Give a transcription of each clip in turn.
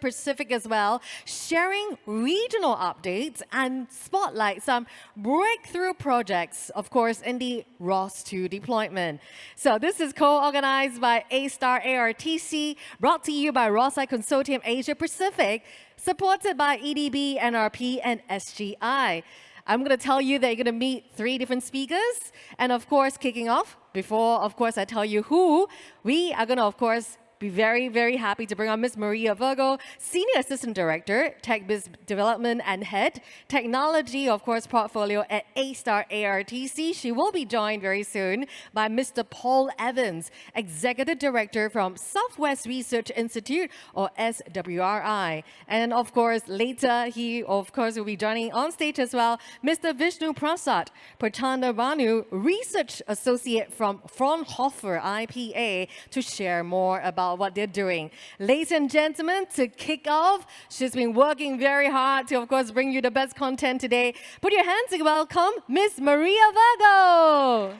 Pacific as well, sharing regional updates and spotlight some breakthrough projects, of course, in the ROS2 deployment. So this is co-organized by A-Star ARTC, brought to you by ROS-I Consortium Asia Pacific, supported by EDB, NRP, and SGI. I'm going to tell you that you're going to meet 3 different speakers. And of course, kicking off, before, of course, I tell you who, we are going to, of course, be very, very happy to bring on Ms. Maria Virgo, Senior Assistant Director, Tech Biz Development and Head, Technology, of course, Portfolio at A-Star ARTC. She will be joined very soon by Mr. Paul Evans, Executive Director from Southwest Research Institute, or SWRI. And of course, later, he, of course, will be joining on stage as well, Mr. Vishnu Prasad, Pratanda Banu, Research Associate from Fraunhofer IPA, to share more about what they're doing. Ladies and gentlemen, to kick off, she's been working very hard to, of course, bring you the best content today. Put your hands to welcome Miss Maria Virgo.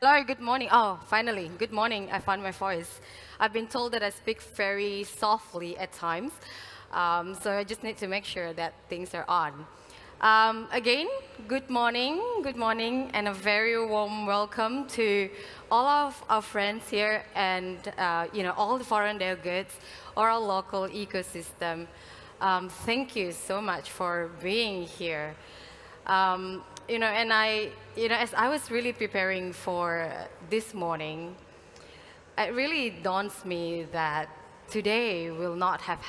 Hello, good morning. Oh, finally, good morning. I found my voice. I've been told that I speak very softly at times, so I just need to make sure that things are on. Again, good morning, and a very warm welcome to all of our friends here and all the foreign delegates or our local ecosystem. Thank you so much for being here. As I was really preparing for this morning, it really dawns me that today will not have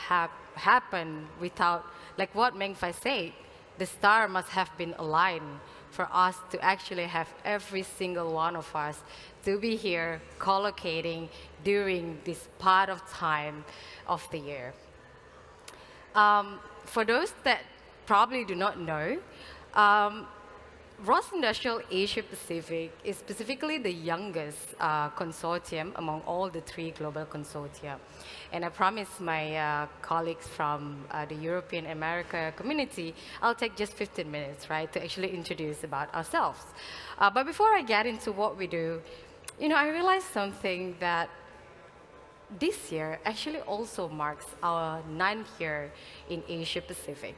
happened without, like what Meng Fai said, the star must have been aligned for us to actually have every single one of us to be here collocating during this part of time of the year. For those that probably do not know, ROS Industrial Asia Pacific is specifically the youngest consortium among all the 3 global consortia. And I promise my colleagues from the European America community, I'll take just 15 minutes, right, to actually introduce about ourselves. But before I get into what we do, I realized something that this year actually also marks our 9th year in Asia Pacific.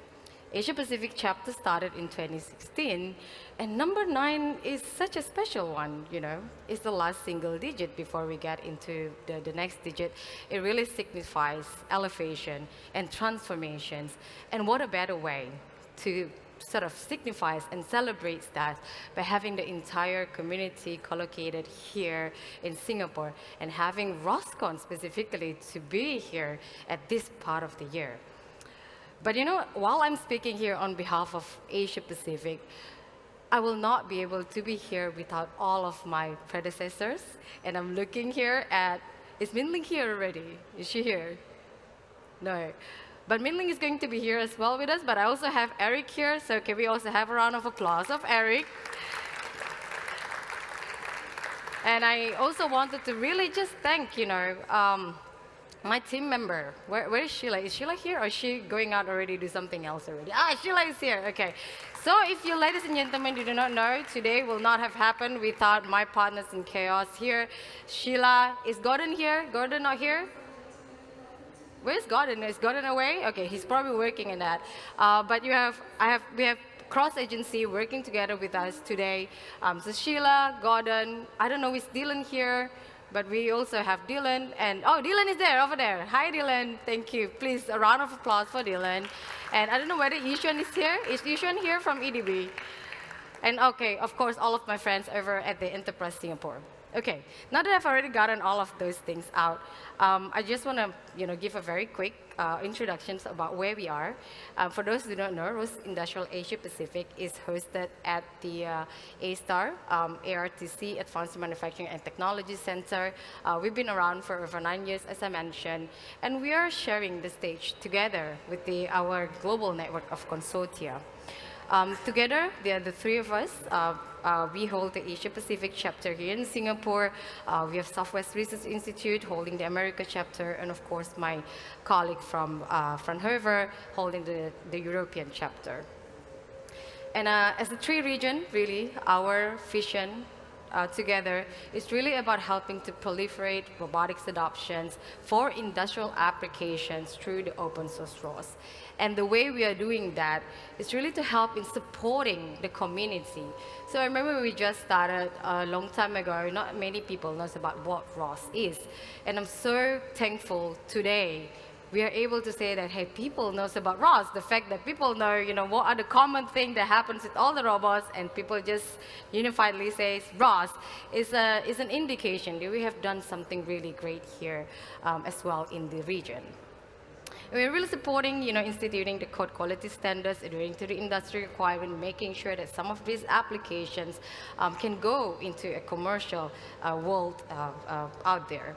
Asia Pacific chapter started in 2016, and number 9 is such a special one, It's the last single digit before we get into the next digit. It really signifies elevation and transformations, and what a better way to sort of signifies and celebrates that by having the entire community collocated here in Singapore and having ROSCON specifically to be here at this part of the year. But while I'm speaking here on behalf of Asia Pacific, I will not be able to be here without all of my predecessors. And I'm looking here at, is Minling here already? Is she here? No. But Minling is going to be here as well with us, but I also have Eric here, so can we also have a round of applause of Eric? And I also wanted to really just thank, my team member. Where is Sheila? Is Sheila here, or is she going out already to do something else already? Sheila is here. Okay. So if you ladies and gentlemen, you do not know, today will not have happened without my partners in chaos here. Sheila, is Gordon here? Gordon not here? Where's Gordon? Is Gordon away? Okay, he's probably working in that. But we have cross-agency working together with us today. So Sheila, Gordon, I don't know, is Dylan here? But we also have Dylan, and Dylan is there, over there. Hi, Dylan. Thank you. Please, a round of applause for Dylan. And I don't know whether Yishuan is here. Is Yishuan here from EDB? And okay, of course, all of my friends over at the Enterprise Singapore. Okay, now that I've already gotten all of those things out, I just want to give a very quick introduction about where we are. For those who don't know, ROS Industrial Asia Pacific is hosted at the A-Star ARTC Advanced Manufacturing and Technology Center. We've been around for over 9 years, as I mentioned, and we are sharing the stage together with our global network of consortia. Together, the 3 of us, we hold the Asia Pacific chapter here in Singapore. We have Southwest Research Institute holding the America chapter, and of course my colleague from Fraunhofer holding the European chapter. And as a three region, really, our vision together is really about helping to proliferate robotics adoptions for industrial applications through the open source ROS. And the way we are doing that is really to help in supporting the community. So I remember we just started a long time ago, not many people knows about what ROS is. And I'm so thankful today we are able to say that, hey, people knows about ROS. The fact that people know, what are the common things that happens with all the robots, and people just unifiedly say ROS is an indication that we have done something really great here as well in the region. We're really supporting, instituting the code quality standards, adhering to the industry requirement, making sure that some of these applications can go into a commercial world out there.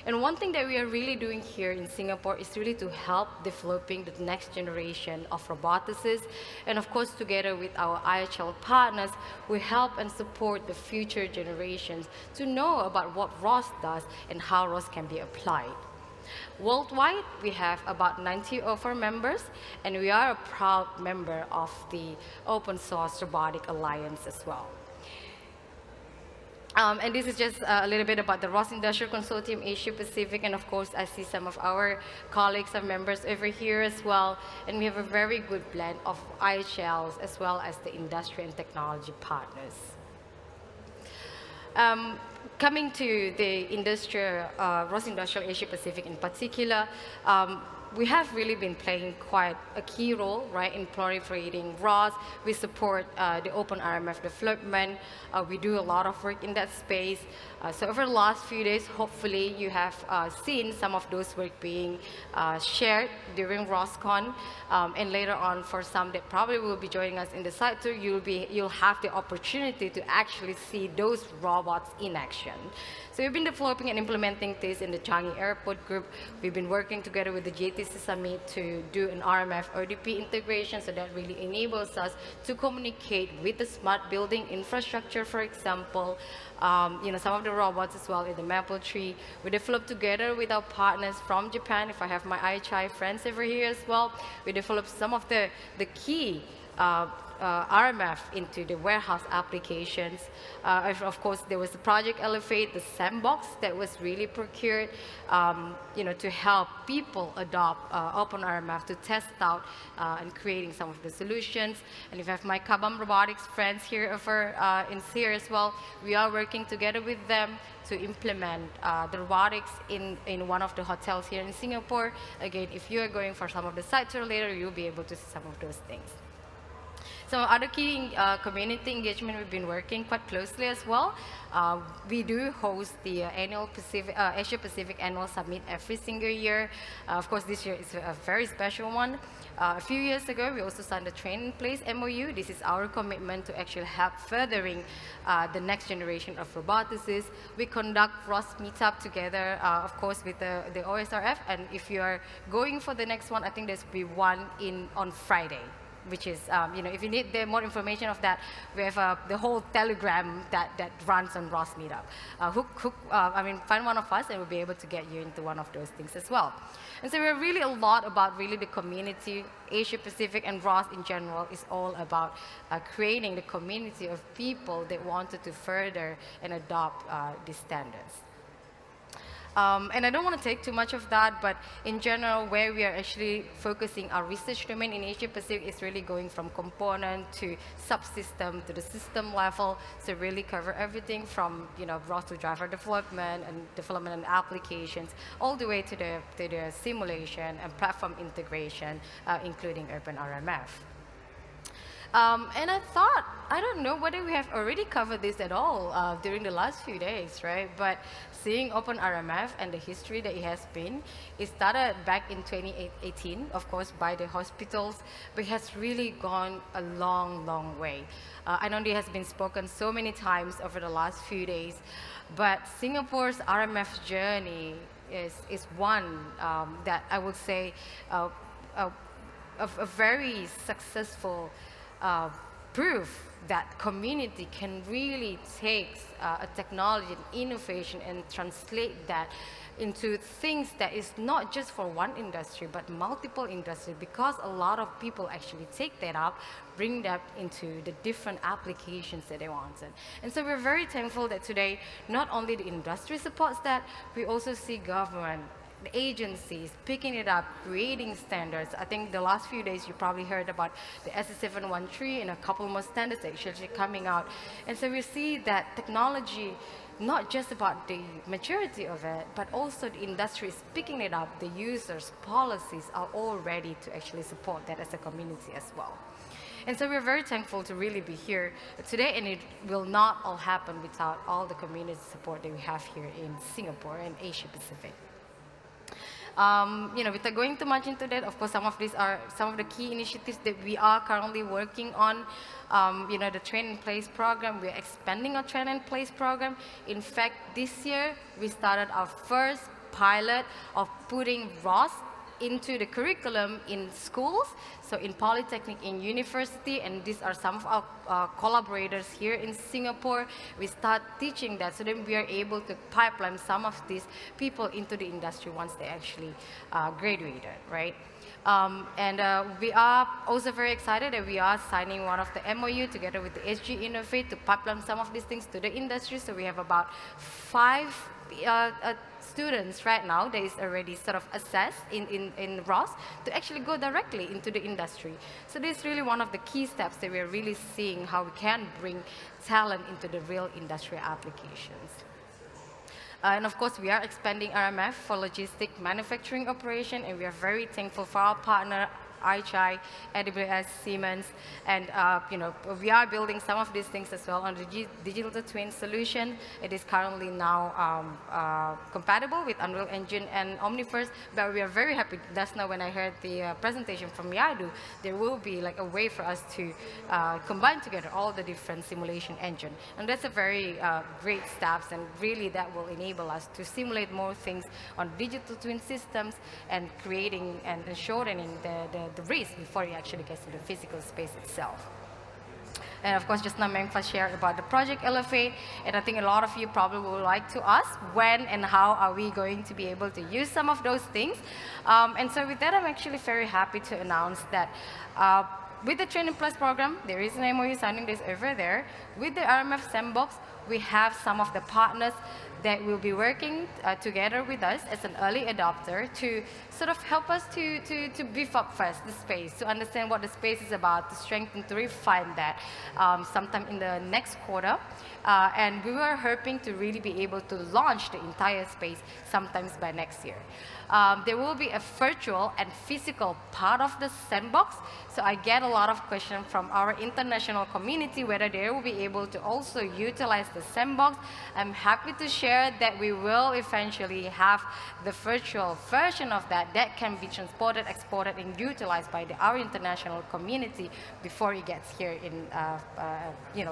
And one thing that we are really doing here in Singapore is really to help developing the next generation of roboticists. And of course, together with our IHL partners, we help and support the future generations to know about what ROS does and how ROS can be applied. Worldwide, we have about 90 of our members, and we are a proud member of the Open Source Robotic Alliance as well. And this is just a little bit about the ROS Industrial Consortium Asia Pacific, and of course I see some of our colleagues and members over here as well, and we have a very good blend of IHLs as well as the industry and technology partners. Coming to the ROS Industrial Asia Pacific in particular, we have really been playing quite a key role, right, in proliferating ROS. We support the open RMF development. We do a lot of work in that space. So over the last few days, hopefully you have seen some of those work being shared during ROSCon. And later on, for some that probably will be joining us in the site tour, you'll have the opportunity to actually see those robots in action. So we've been developing and implementing this in the Changi Airport Group. We've been working together with the JTC Summit to do an RMF ODP integration, so that really enables us to communicate with the smart building infrastructure, for example. Some of the robots as well in the maple tree. We developed together with our partners from Japan. If I have my IHI friends over here as well, we developed some of the key RMF into the warehouse applications. Of course, there was the Project Elevate, the sandbox that was really procured, to help people adopt Open RMF to test out and creating some of the solutions. And if I have my Kabam Robotics friends here over in SEER as well, we are working together with them to implement the robotics in one of the hotels here in Singapore. Again, if you are going for some of the site tour later, you'll be able to see some of those things. Some other key community engagement we've been working quite closely as well. We do host the annual Asia Pacific Annual Summit every single year. Of course, this year is a very special one. A few years ago, we also signed a Train in Place MOU. This is our commitment to actually help furthering the next generation of roboticists. We conduct ROS meetup together, of course, with the OSRF. And if you are going for the next one, I think there's be one on Friday, which is, if you need more information of that, we have the whole Telegram that runs on ROS Meetup. Find one of us and we'll be able to get you into one of those things as well. And so we're really a lot about really the community. Asia Pacific and ROS in general is all about creating the community of people that wanted to further and adopt these standards. And I don't want to take too much of that, but in general, where we are actually focusing our research domain in Asia Pacific is really going from component to subsystem to the system level. So really cover everything from ROS to driver development and applications, all the way to the simulation and platform integration, including OpenRMF. And I thought, I don't know whether we have already covered this at all during the last few days, right? But seeing OpenRMF and the history that it has been, it started back in 2018, of course, by the hospitals, but it has really gone a long, long way. I know it has been spoken so many times over the last few days, but Singapore's RMF journey is one that I would say a very successful proof that community can really take a technology and innovation and translate that into things that is not just for one industry, but multiple industries, because a lot of people actually take that up, bring that into the different applications that they wanted. And so we're very thankful that today, not only the industry supports that, we also see government, the agencies picking it up, creating standards. I think the last few days you probably heard about the SC713 and a couple more standards actually coming out. And so we see that technology, not just about the maturity of it, but also the industry is picking it up, the users, policies are all ready to actually support that as a community as well. And so we're very thankful to really be here today, and it will not all happen without all the community support that we have here in Singapore and Asia Pacific. Without going too much into that, of course, some of these are some of the key initiatives that we are currently working on. The Train in Place program, we're expanding our Train in Place program. In fact, this year, we started our first pilot of putting ROS into the curriculum in schools, so in polytechnic, in university, and these are some of our collaborators here in Singapore. We start teaching that, so then we are able to pipeline some of these people into the industry once they actually graduated, right? We are also very excited that we are signing one of the MOU together with the SG Innovate to pipeline some of these things to the industry. So we have about 5 students right now that is already sort of assessed in ROS to actually go directly into the industry. So this is really one of the key steps that we're really seeing how we can bring talent into the real industrial applications. And of course, we are expanding RMF for logistic manufacturing operation, and we are very thankful for our partner, IHI, AWS, Siemens, and we are building some of these things as well on the digital twin solution. It is currently now compatible with Unreal Engine and Omniverse, but we are very happy. Just now when I heard the presentation from Yadu, there will be like a way for us to combine together all the different simulation engine, and that's a very great steps, and really that will enable us to simulate more things on digital twin systems and creating and shortening the risk before it actually gets to the physical space itself. And of course, just now Mengfa shared about the Project Elevate, and I think a lot of you probably would like to ask when and how are we going to be able to use some of those things. And so with that, I'm actually very happy to announce that with the Training Plus program, there is an MOU signing this over there. With the RMF Sandbox, we have some of the partners that will be working together with us as an early adopter to sort of help us to beef up first the space, to understand what the space is about, to strengthen, to refine that sometime in the next quarter. And we were hoping to really be able to launch the entire space sometimes by next year. There will be a virtual and physical part of the sandbox. So I get a lot of questions from our international community whether they will be able to also utilize the sandbox. I'm happy to share that we will eventually have the virtual version of that can be transported, exported, and utilized by our international community before it gets here in,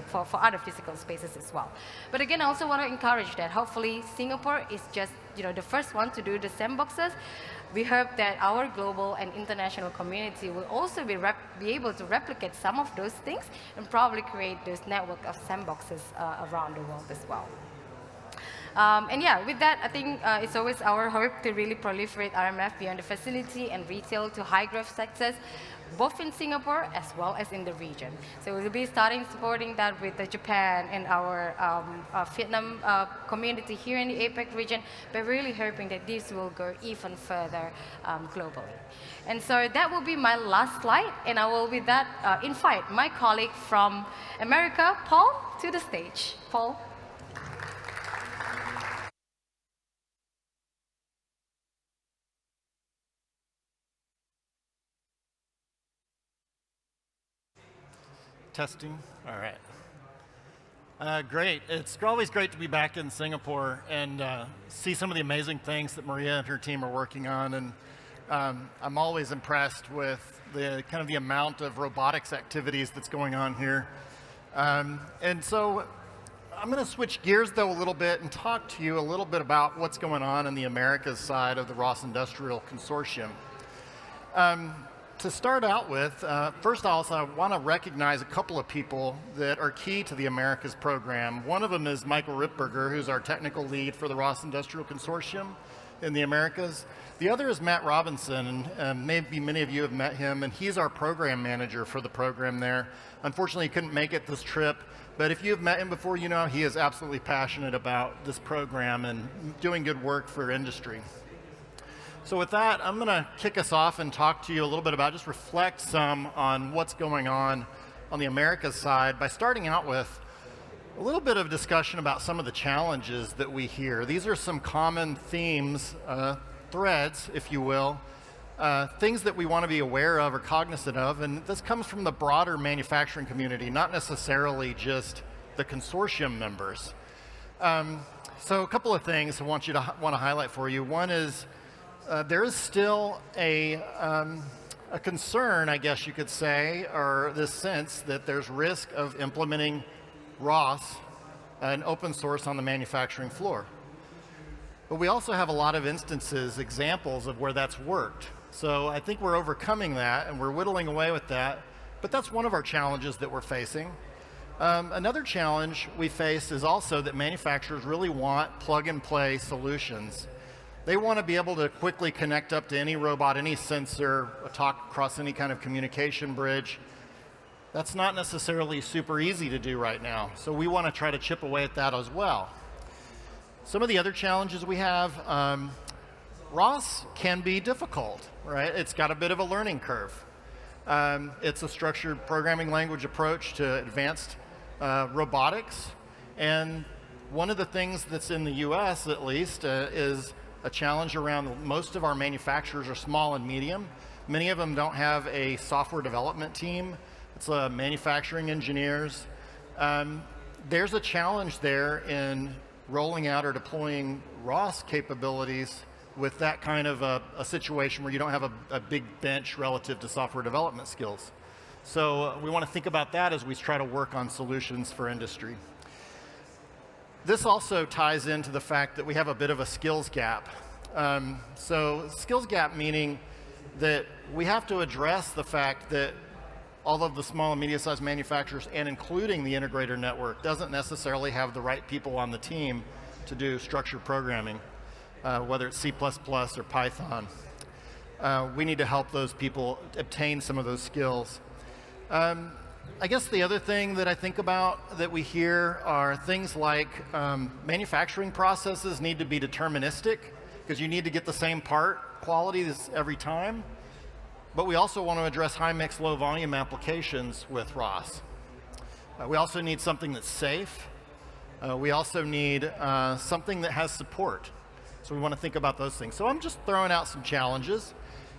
for other physical spaces as well. But again, I also want to encourage that hopefully Singapore is just the first one to do the sandboxes. We hope that our global and international community will also be able to replicate some of those things and probably create this network of sandboxes around the world as well. And yeah, with that, I think it's always our hope to really proliferate RMF beyond the facility and retail to high-growth sectors, both in Singapore as well as in the region. So we'll be starting supporting that with Japan and our Vietnam community here in the APEC region, but really hoping that this will go even further globally. And so that will be my last slide, and I will with that invite my colleague from America, Paul, to the stage. Paul. Testing. All right. Great. It's always great to be back in Singapore and see some of the amazing things that Maria and her team are working on. And I'm always impressed with the kind of the amount of robotics activities that's going on here. And so I'm going to switch gears, though, a little bit and talk to you a little bit about what's going on in the Americas side of the ROS Industrial Consortium. to start out with, first also I want to recognize a couple of people that are key to the Americas program. One of them is Michael Ripberger, who's our technical lead for the ROS Industrial Consortium in the Americas. The other is Matt Robinson, and maybe many of you have met him, and he's our program manager for the program there. Unfortunately, he couldn't make it this trip, but if you've met him before, you know he is absolutely passionate about this program and doing good work for industry. So with that, I'm going to kick us off and talk to you a little bit about, just reflect some on what's going on the Americas side by starting out with a little bit of discussion about some of the challenges that we hear. These are some common themes, threads, if you will, things that we want to be aware of or cognizant of, and this comes from the broader manufacturing community, not necessarily just the consortium members. So a couple of things I want to highlight for you. One is there is still a concern, I guess you could say, or this sense that there's risk of implementing ROS and open source on the manufacturing floor. But we also have a lot of instances, examples of where that's worked. So I think we're overcoming that and we're whittling away with that, but that's one of our challenges that we're facing. Another challenge we face is also that manufacturers really want plug-and-play solutions. They want to be able to quickly connect up to any robot, any sensor, talk across any kind of communication bridge. That's not necessarily super easy to do right now, so we want to try to chip away at that as well. Some of the other challenges we have, ROS can be difficult, right? It's got a bit of a learning curve. It's a structured programming language approach to advanced robotics, and one of the things that's in the US at least is a challenge around most of our manufacturers are small and medium. Many of them don't have a software development team. It's manufacturing engineers. There's a challenge there in rolling out or deploying ROS capabilities with that kind of a situation where you don't have a big bench relative to software development skills. So we want to think about that as we try to work on solutions for industry. This also ties into the fact that we have a bit of a skills gap. So skills gap meaning that we have to address the fact that all of the small and medium-sized manufacturers, and including the integrator network, doesn't necessarily have the right people on the team to do structured programming, whether it's C++ or Python. We need to help those people obtain some of those skills. I guess the other thing that I think about that we hear are things like manufacturing processes need to be deterministic because you need to get the same part quality every time. But we also want to address high mix, low volume applications with ROS. We also need something that's safe. We also need something that has support. So we want to think about those things. So I'm just throwing out some challenges.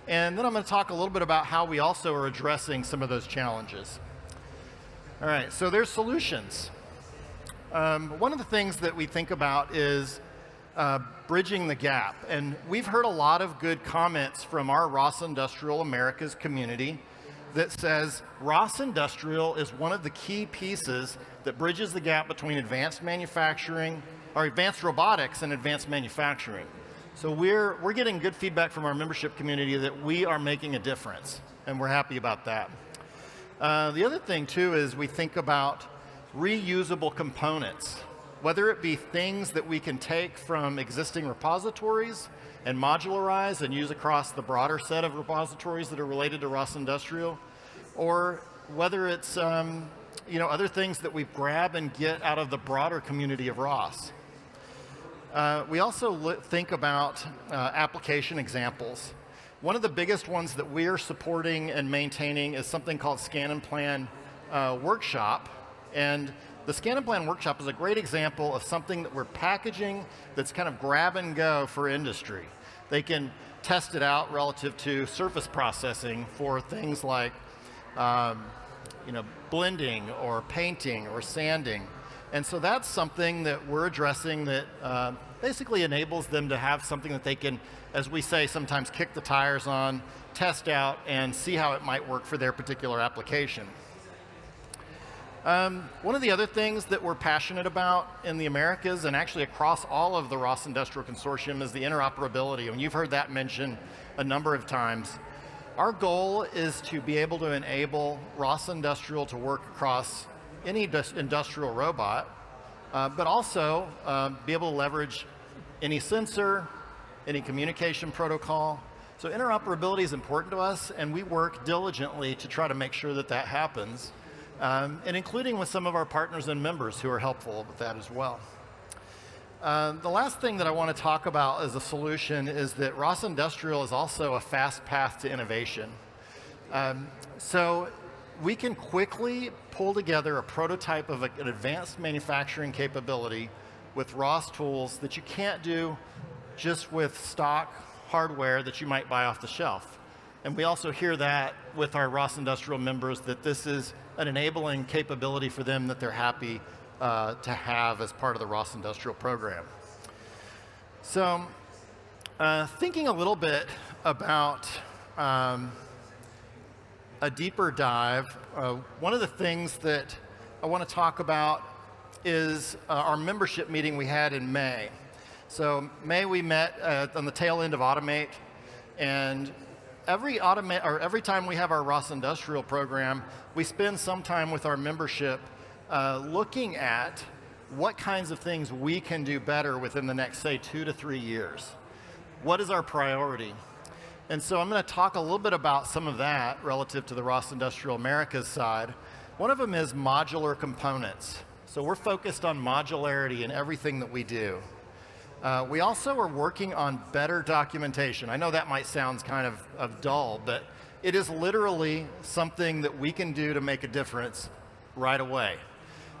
And then I'm going to talk a little bit about how we also are addressing some of those challenges. All right, so there's solutions. One of the things that we think about is bridging the gap. And we've heard a lot of good comments from our ROS Industrial Americas community that says ROS Industrial is one of the key pieces that bridges the gap between advanced manufacturing, or advanced robotics and advanced manufacturing. So we're getting good feedback from our membership community that we are making a difference, and we're happy about that. The other thing too is we think about reusable components, whether it be things that we can take from existing repositories and modularize and use across the broader set of repositories that are related to ROS Industrial, or whether it's other things that we grab and get out of the broader community of ROS. We also think about application examples. One of the biggest ones that we're supporting and maintaining is something called Scan and Plan Workshop. And the Scan and Plan Workshop is a great example of something that we're packaging that's kind of grab and go for industry. They can test it out relative to surface processing for things like blending or painting or sanding. And so that's something that we're addressing that basically enables them to have something that they can, as we say, sometimes kick the tires on, test out, and see how it might work for their particular application. One of the other things that we're passionate about in the Americas and actually across all of the ROS Industrial Consortium is the interoperability. And you've heard that mentioned a number of times. Our goal is to be able to enable ROS Industrial to work across any industrial robot, but also be able to leverage any sensor, any communication protocol. So interoperability is important to us, and we work diligently to try to make sure that that happens, and including with some of our partners and members who are helpful with that as well. The last thing that I want to talk about as a solution is that ROS Industrial is also a fast path to innovation. So we can quickly pull together a prototype of an advanced manufacturing capability with ROS tools that you can't do just with stock hardware that you might buy off the shelf. And we also hear that with our ROS Industrial members, that this is an enabling capability for them that they're happy to have as part of the ROS Industrial program. So thinking a little bit about a deeper dive, one of the things that I want to talk about is our membership meeting we had in May. So May we met on the tail end of Automate, and every time we have our ROS Industrial program, we spend some time with our membership looking at what kinds of things we can do better within the next, say, 2 to 3 years. What is our priority? And so I'm going to talk a little bit about some of that relative to the ROS Industrial Americas side. One of them is modular components. So we're focused on modularity in everything that we do. We also are working on better documentation. I know that might sound kind of dull, but it is literally something that we can do to make a difference right away.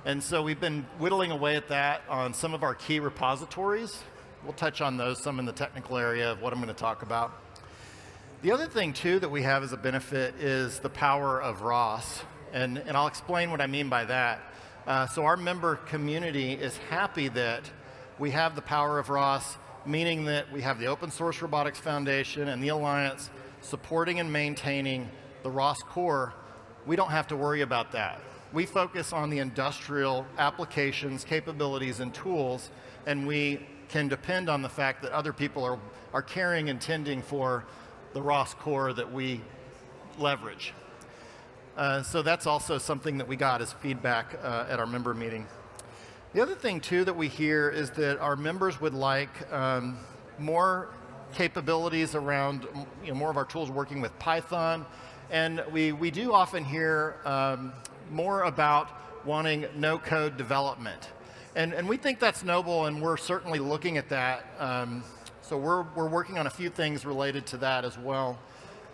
And so we've been whittling away at that on some of our key repositories. We'll touch on those some in the technical area of what I'm going to talk about. The other thing, too, that we have as a benefit is the power of ROS. And I'll explain what I mean by that. So our member community is happy that we have the power of ROS, meaning that we have the Open Source Robotics Foundation and the Alliance supporting and maintaining the ROS core. We don't have to worry about that. We focus on the industrial applications, capabilities, and tools, and we can depend on the fact that other people are caring and tending for the ROS core that we leverage. So that's also something that we got as feedback at our member meeting. The other thing, too, that we hear is that our members would like more capabilities around more of our tools working with Python. And we do often hear more about wanting no-code development. And we think that's noble, and we're certainly looking at that. So we're working on a few things related to that as well.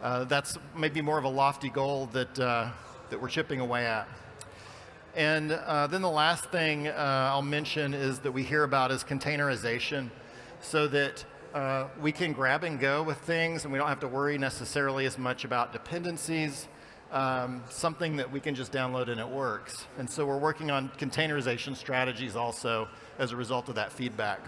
That's maybe more of a lofty goal that we're chipping away at. And then the last thing I'll mention is that we hear about is containerization, so that we can grab and go with things, and we don't have to worry necessarily as much about dependencies, something that we can just download and it works. And so we're working on containerization strategies also as a result of that feedback.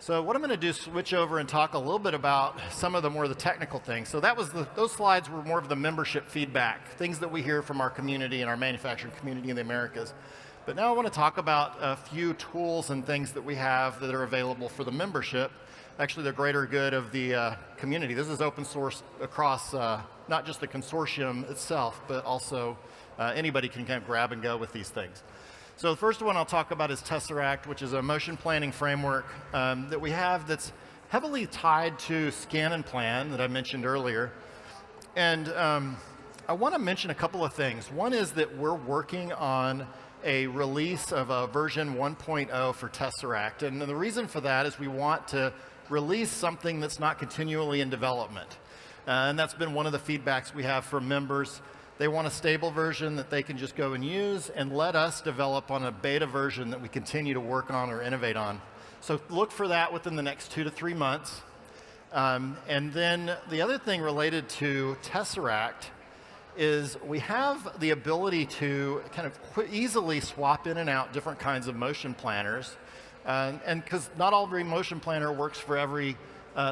So what I'm going to do is switch over and talk a little bit about some of the more of the technical things. So that was those slides were more of the membership feedback, things that we hear from our community and our manufacturing community in the Americas. But now I want to talk about a few tools and things that we have that are available for the membership. Actually, the greater good of the community. This is open source across not just the consortium itself, but also anybody can kind of grab and go with these things. So the first one I'll talk about is Tesseract, which is a motion planning framework that we have that's heavily tied to Scan and Plan that I mentioned earlier. And I want to mention a couple of things. One is that we're working on a release of a version 1.0 for Tesseract. And the reason for that is we want to release something that's not continually in development. And that's been one of the feedbacks we have from members. They want a stable version that they can just go and use, and let us develop on a beta version that we continue to work on or innovate on. So look for that within the next 2 to 3 months. And then the other thing related to Tesseract is we have the ability to kind of easily swap in and out different kinds of motion planners. And because not every motion planner works for every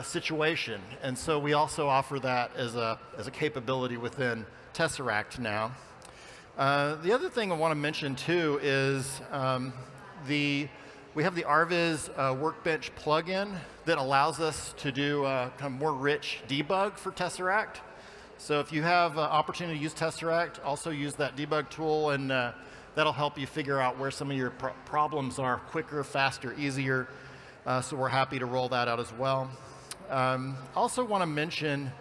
situation. And so we also offer that as a capability within Tesseract now. The other thing I want to mention too is we have the RViz Workbench plugin that allows us to do kind of more rich debug for Tesseract. So if you have opportunity to use Tesseract, also use that debug tool, and that'll help you figure out where some of your problems are quicker, faster, easier. So we're happy to roll that out as well. Also want to mention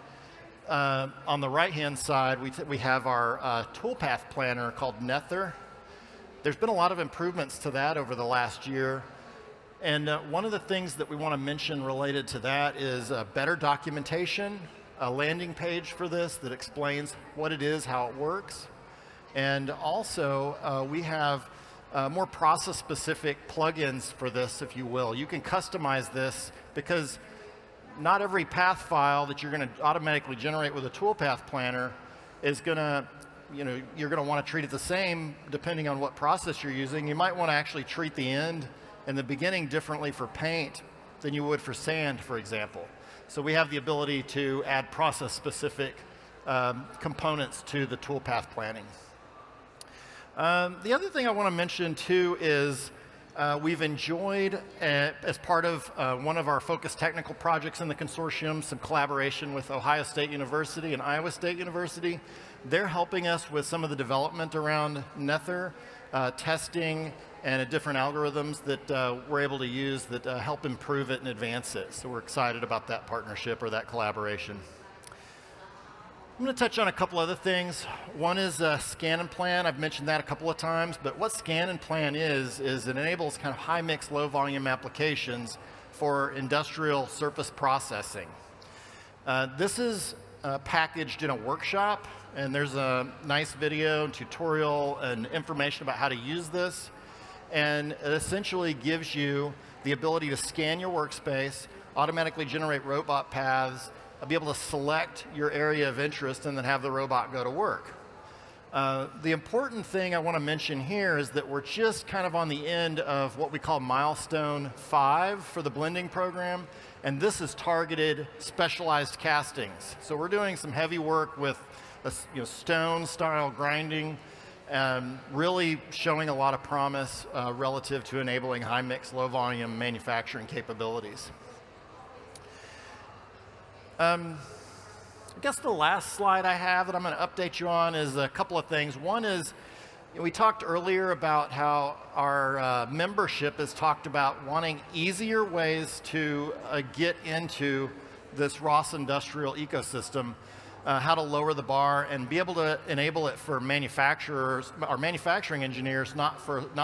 on the right-hand side, we have our toolpath planner called Nether. There's been a lot of improvements to that over the last year. And one of the things that we want to mention related to that is better documentation, a landing page for this that explains what it is, how it works. And also, we have more process-specific plugins for this, if you will. You can customize this because not every path file that you're going to automatically generate with a toolpath planner is going to, you're going to want to treat it the same depending on what process you're using. You might want to actually treat the end and the beginning differently for paint than you would for sand, for example. So we have the ability to add process-specific components to the toolpath planning. The other thing I want to mention too is we've enjoyed, as part of one of our focused technical projects in the consortium, some collaboration with Ohio State University and Iowa State University. They're helping us with some of the development around Nether, testing, and different algorithms that we're able to use that help improve it and advance it. So we're excited about that partnership or that collaboration. I'm going to touch on a couple other things. One is Scan and Plan. I've mentioned that a couple of times, but what Scan and Plan is it enables kind of high mix, low volume applications for industrial surface processing. This is packaged in a workshop, and there's a nice video and tutorial and information about how to use this. And it essentially gives you the ability to scan your workspace, automatically generate robot paths, be able to select your area of interest, and then have the robot go to work. The important thing I want to mention here is that we're just kind of on the end of what we call milestone 5 for the blending program, and this is targeted specialized castings. So we're doing some heavy work with stone-style grinding, really showing a lot of promise relative to enabling high-mix, low-volume manufacturing capabilities. I guess the last slide I have that I'm going to update you on is a couple of things. One is, we talked earlier about how our membership has talked about wanting easier ways to get into this ROS industrial ecosystem, how to lower the bar and be able to enable it for manufacturers or manufacturing engineers, not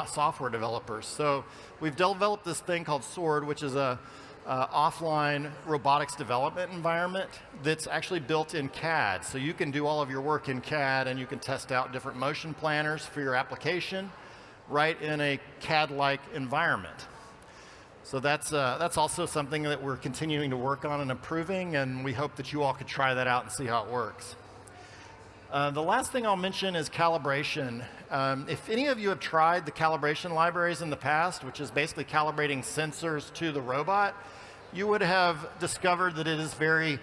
software developers. So we've developed this thing called SWORD, which is a offline robotics development environment that's actually built in CAD. So you can do all of your work in CAD, and you can test out different motion planners for your application right in a CAD-like environment. So that's also something that we're continuing to work on and improving, and we hope that you all could try that out and see how it works. The last thing I'll mention is calibration. If any of you have tried the calibration libraries in the past, which is basically calibrating sensors to the robot, you would have discovered that it is very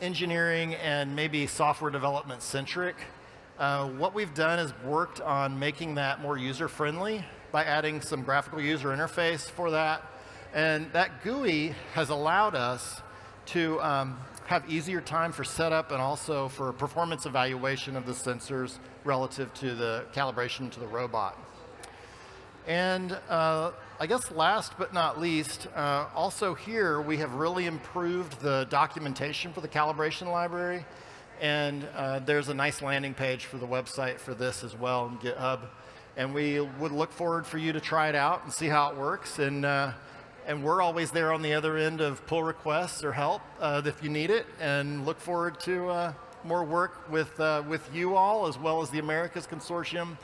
engineering and maybe software development centric. What we've done is worked on making that more user-friendly by adding some graphical user interface for that. And that GUI has allowed us to have easier time for setup and also for performance evaluation of the sensors relative to the calibration to the robot. And I guess last but not least, also here we have really improved the documentation for the calibration library. And there's a nice landing page for the website for this as well in GitHub. And we would look forward for you to try it out and see how it works. And we're always there on the other end of pull requests or help if you need it, and look forward to more work with you all as well as the Americas Consortium.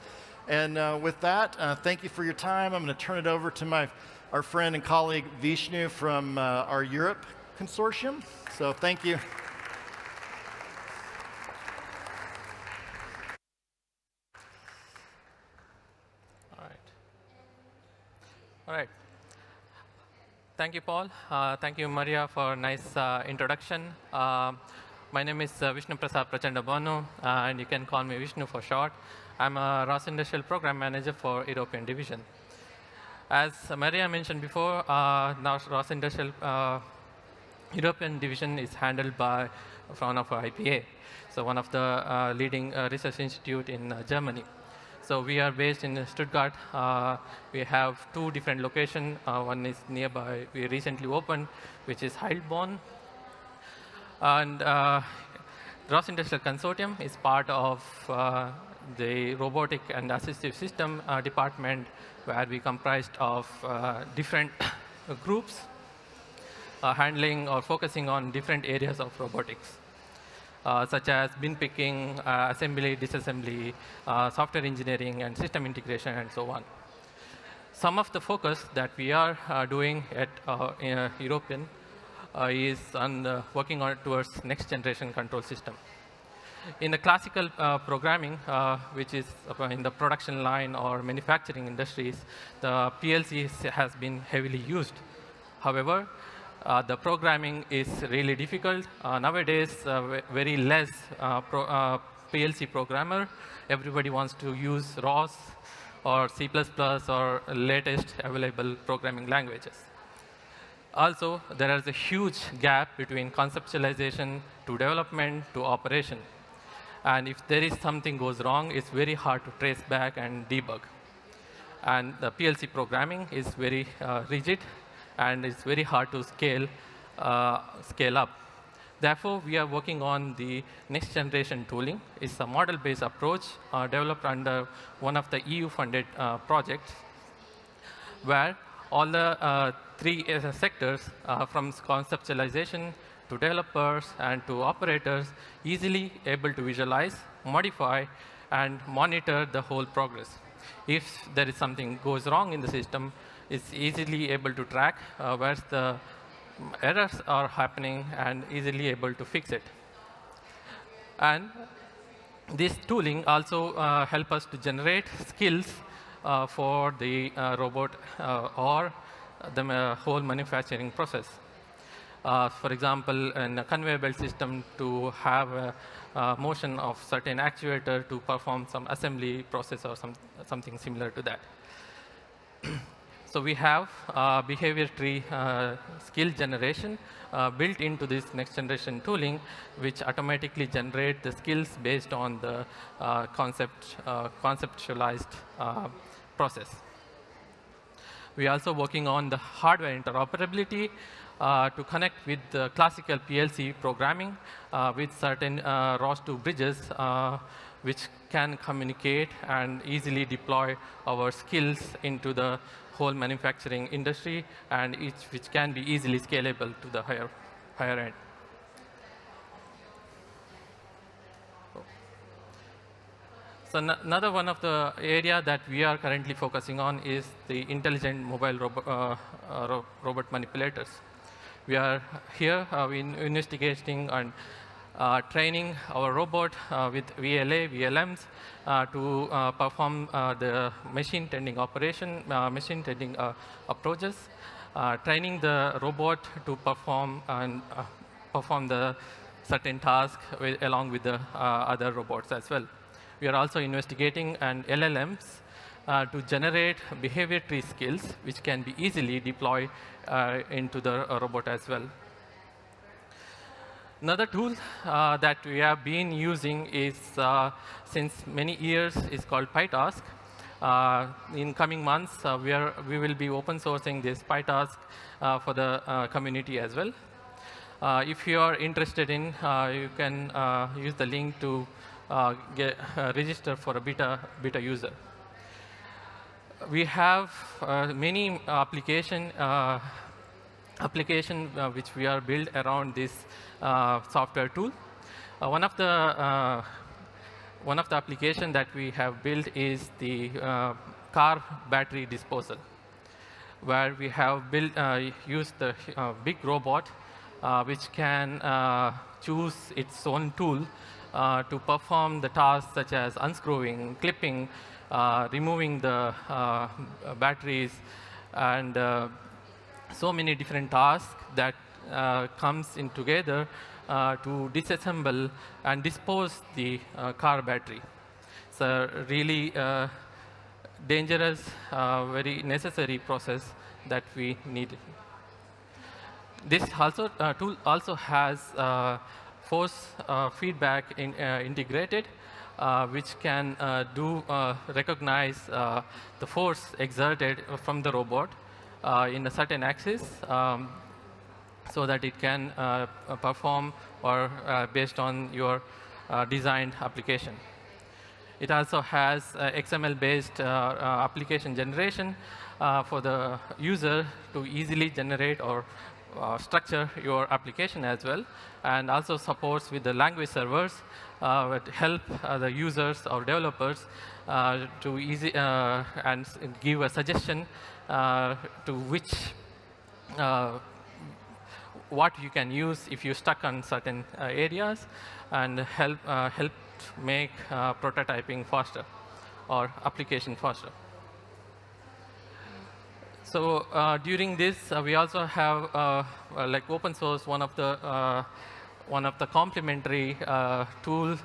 And with that, thank you for your time. I'm going to turn it over to our friend and colleague Vishnu from our Europe Consortium. So thank you. All right. Thank you, Paul. Thank you, Maria, for a nice introduction. My name is Vishnu Prasad Prachandabhanu, and you can call me Vishnu for short. I'm a ROS Industrial Program Manager for European Division. As Maria mentioned before, now ROS Industrial European division is handled by Fraunhofer IPA, so one of the leading research institute in Germany. So we are based in Stuttgart. We have two different locations. One is nearby, we recently opened, which is Heilbronn. And ROS Industrial Consortium is part of the robotic and assistive system department, where we comprised of different groups handling or focusing on different areas of robotics, such as bin picking, assembly, disassembly, software engineering, and system integration, and so on. Some of the focus that we are doing at European is on working on towards next generation control system. In the classical programming, which is in the production line or manufacturing industries, the PLC has been heavily used. However, the programming is really difficult. Nowadays, very less PLC programmer. Everybody wants to use ROS or C++ or latest available programming languages. Also, there is a huge gap between conceptualization to development to operation. And if there is something goes wrong, it's very hard to trace back and debug. And the PLC programming is very rigid, and it's very hard to scale up. Therefore, we are working on the next generation tooling. It's a model-based approach developed under one of the EU-funded projects, where all the three sectors, from conceptualization to developers and to operators, easily able to visualize, modify, and monitor the whole progress. If there is something goes wrong in the system, it's easily able to track where the errors are happening and easily able to fix it. And this tooling also help us to generate skills for the robot or the whole manufacturing process. For example, in a conveyor belt system, to have a motion of certain actuator to perform some assembly process or something similar to that. So we have behavior tree skill generation built into this next generation tooling, which automatically generate the skills based on the conceptualized process. We are also working on the hardware interoperability to connect with the classical PLC programming with certain ROS2 bridges, which can communicate and easily deploy our skills into the whole manufacturing industry, and which can be easily scalable to the higher end. So another one of the area that we are currently focusing on is the intelligent mobile robot manipulators. We are here investigating and training our robot with VLA, VLMs to perform the machine tending operation, machine tending approaches, training the robot to perform the certain task along with the other robots as well. We are also investigating an LLMs to generate behavior tree skills, which can be easily deployed into the robot as well. Another tool that we have been using is since many years is called PyTask. In coming months, we will be open sourcing this PyTask for the community as well. If you are interested in, you can use the link to register for a beta user. We have many application which we are built around this software tool. One of the application that we have built is the car battery disposal, where we have used the big robot which can choose its own tool to perform the tasks such as unscrewing, clipping, removing the batteries, and so many different tasks that comes in together to disassemble and dispose the car battery. It's a really dangerous, very necessary process that we need. This tool also has force feedback integrated, which can recognize the force exerted from the robot in a certain axis, so that it can perform or based on your designed application. It also has XML-based application generation for the user to easily generate or structure your application as well, and also supports with the language servers that help the users or developers to give a suggestion to which what you can use if you're stuck on certain areas, and help make prototyping faster or application faster. So during this, we also have like open source, one of the complementary tool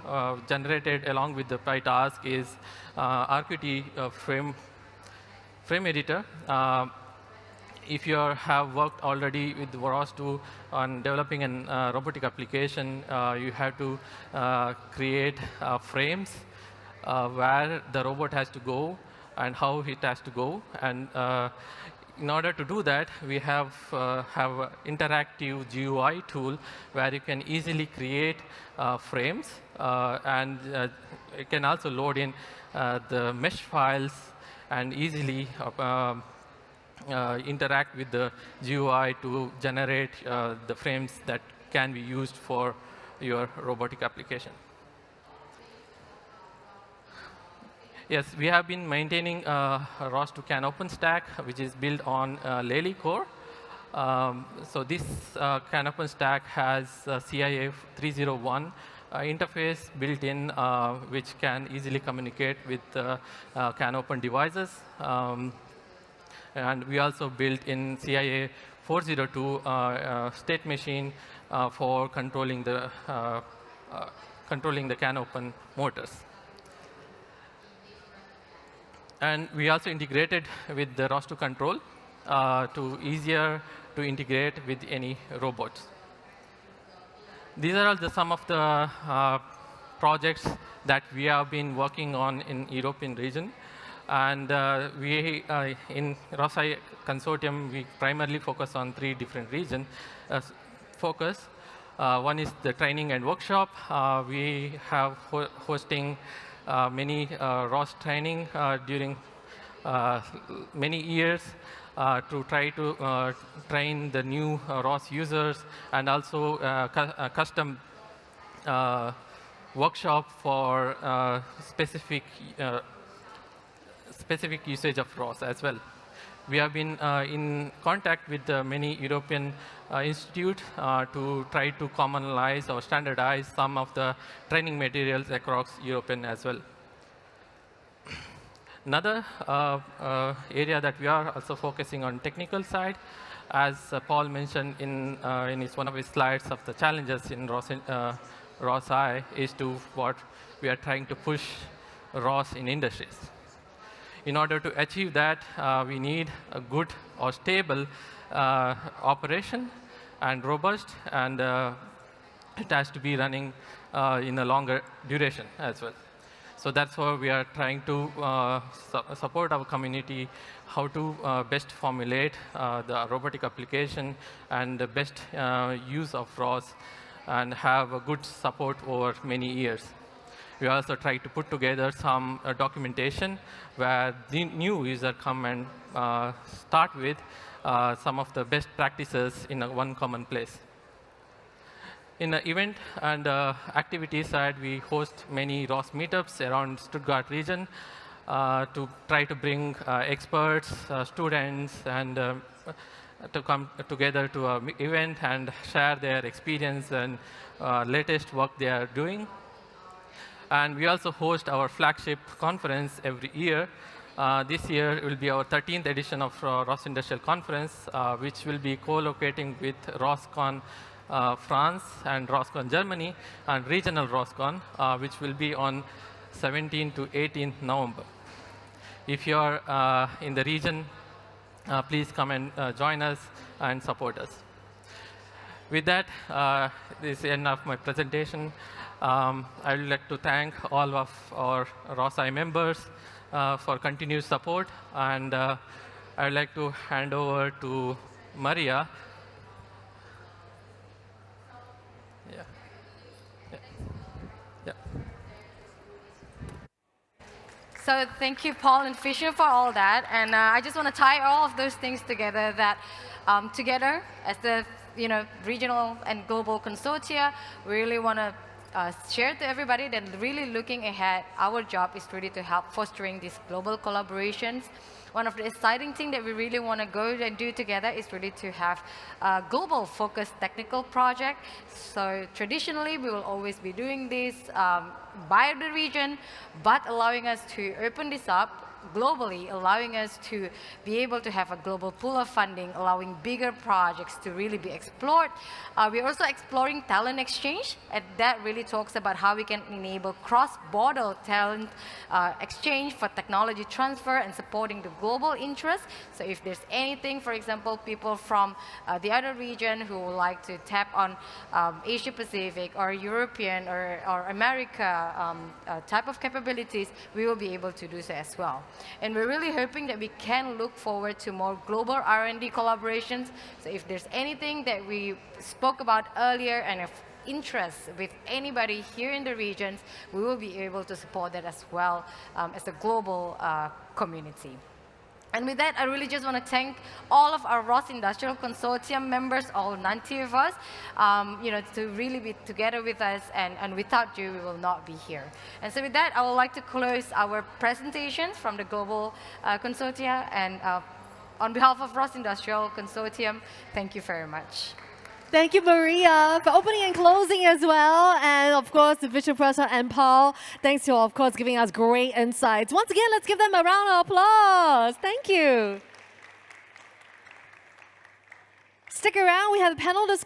generated along with the PyTask is RQT frame editor. If you have worked already with ROS 2 on developing a robotic application, you have to create frames where the robot has to go and how it has to go. And in order to do that, we have an interactive GUI tool where you can easily create frames, and you can also load in the mesh files and easily interact with the GUI to generate the frames that can be used for your robotic application. Yes, we have been maintaining a ROS 2 CAN OpenStack, which is built on Lely core. So this CAN OpenStack has CIA 301 interface built in, which can easily communicate with CAN Open devices. And we also built in CIA 402 state machine for controlling the CAN Open motors. And we also integrated with the ROS 2 control to easier to integrate with any robots. These are all some of the projects that we have been working on in European region. And in ROS-I consortium, we primarily focus on 3 different regions. One is the training and workshop. We have hosting many ROS training during many years to try to train the new ROS users, and also custom workshop for specific usage of ROS as well. We have been in contact with many European institutes to try to commonalize or standardize some of the training materials across European as well. Another area that we are also focusing on technical side, as Paul mentioned in one of his slides of the challenges in ROS-I, is to what we are trying to push ROS in industries. In order to achieve that, we need a good or stable operation and robust, and it has to be running in a longer duration as well. So that's why we are trying to support our community, how to best formulate the robotic application and the best use of ROS, and have a good support over many years. We also try to put together some documentation where the new user come and start with some of the best practices in one common place. In the event and activity side, we host many ROS meetups around Stuttgart region to try to bring experts, students, and to come together to an event and share their experience and latest work they are doing. And we also host our flagship conference every year. This year will be our 13th edition of ROS Industrial Conference, which will be co-locating with ROSCON France and ROSCON Germany, and regional ROSCON, which will be on 17 to 18 November. If you are in the region, please come and join us and support us. With that, this is the end of my presentation. I would like to thank all of our ROSI members for continued support. And I would like to hand over to Maria. Yeah. Yeah. Yeah. So thank you, Paul and Fisher, for all that. And I just want to tie all of those things together. That together, as the regional and global consortia, we really want to share to everybody that really looking ahead, our job is really to help fostering these global collaborations. One of the exciting things that we really want to go and do together is really to have a global focused technical project. So traditionally, we will always be doing this by the region, but allowing us to open this up globally, allowing us to be able to have a global pool of funding, allowing bigger projects to really be explored. We're also exploring talent exchange, and that really talks about how we can enable cross-border talent exchange for technology transfer and supporting the global interest. So if there's anything, for example, people from the other region who would like to tap on Asia Pacific or European or America type of capabilities, we will be able to do so as well. And we're really hoping that we can look forward to more global R&D collaborations. So if there's anything that we spoke about earlier and if interest with anybody here in the regions, we will be able to support that as well as a global community. And with that, I really just want to thank all of our ROS Industrial Consortium members, all 90 of us, to really be together with us. And without you, we will not be here. And so with that, I would like to close our presentations from the global consortia. And on behalf of ROS Industrial Consortium, thank you very much. Thank you, Maria, for opening and closing as well. And of course, to Vishnu Prasad and Paul, thanks to, of course, giving us great insights. Once again, let's give them a round of applause. Thank you. Stick around. We have a panel discussion.